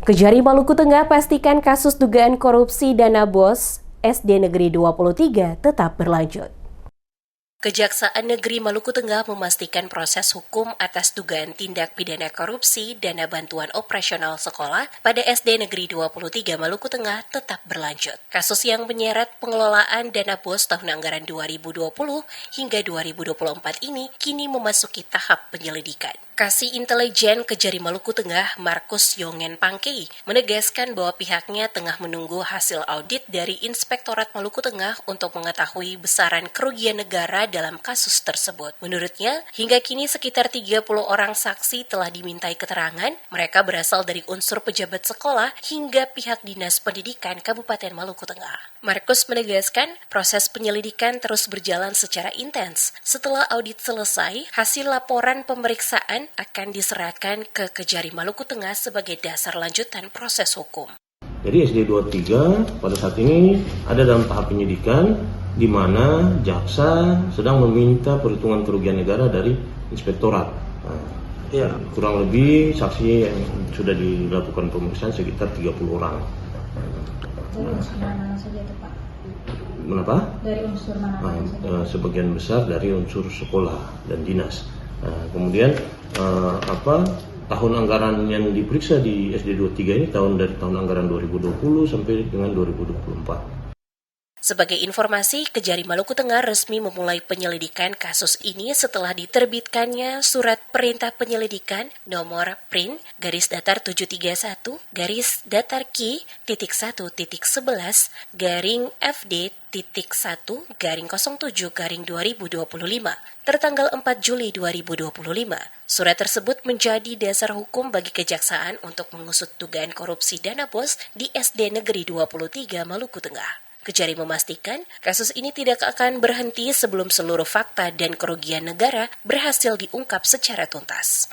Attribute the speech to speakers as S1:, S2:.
S1: Kejari Maluku Tengah pastikan kasus dugaan korupsi dana BOS SD Negeri 23 tetap berlanjut. Kejaksaan Negeri Maluku Tengah memastikan proses hukum atas dugaan tindak pidana korupsi dana bantuan operasional sekolah pada SD Negeri 23 Maluku Tengah tetap berlanjut. Kasus yang menyeret pengelolaan dana BOS tahun anggaran 2020 hingga 2024 ini kini memasuki tahap penyelidikan. Kasih Intelijen Kejari Maluku Tengah, Markus Yongen Pangkei, menegaskan bahwa pihaknya tengah menunggu hasil audit dari Inspektorat Maluku Tengah untuk mengetahui besaran kerugian negara dalam kasus tersebut. Menurutnya, hingga kini sekitar 30 orang saksi telah dimintai keterangan. Mereka berasal dari unsur pejabat sekolah hingga pihak Dinas Pendidikan Kabupaten Maluku Tengah. Markus menegaskan proses penyelidikan terus berjalan secara intens. Setelah audit selesai, hasil laporan pemeriksaan akan diserahkan ke Kejari Maluku Tengah sebagai dasar lanjutan proses hukum.
S2: Jadi SD 23 pada saat ini ada dalam tahap penyidikan di mana jaksa sedang meminta perhitungan kerugian negara dari inspektorat. Kurang lebih saksi yang sudah dilakukan pemeriksaan sekitar 30 orang.
S3: Dari unsur mana saja itu, Pak?
S2: Kenapa?
S3: Dari unsur mana saja?
S2: Sebagian besar dari unsur sekolah dan dinas. Kemudian tahun anggaran yang diperiksa di SD 23 ini dari tahun anggaran 2020 sampai dengan 2024.
S1: Sebagai informasi, Kejari Maluku Tengah resmi memulai penyelidikan kasus ini setelah diterbitkannya Surat Perintah Penyelidikan nomor PRIN /1-1/FD.1/07/2025 tertanggal 4 Juli 2025. Surat tersebut menjadi dasar hukum bagi Kejaksaan untuk mengusut dugaan korupsi dana BOS di SD Negeri 23 Maluku Tengah. Kejari memastikan kasus ini tidak akan berhenti sebelum seluruh fakta dan kerugian negara berhasil diungkap secara tuntas.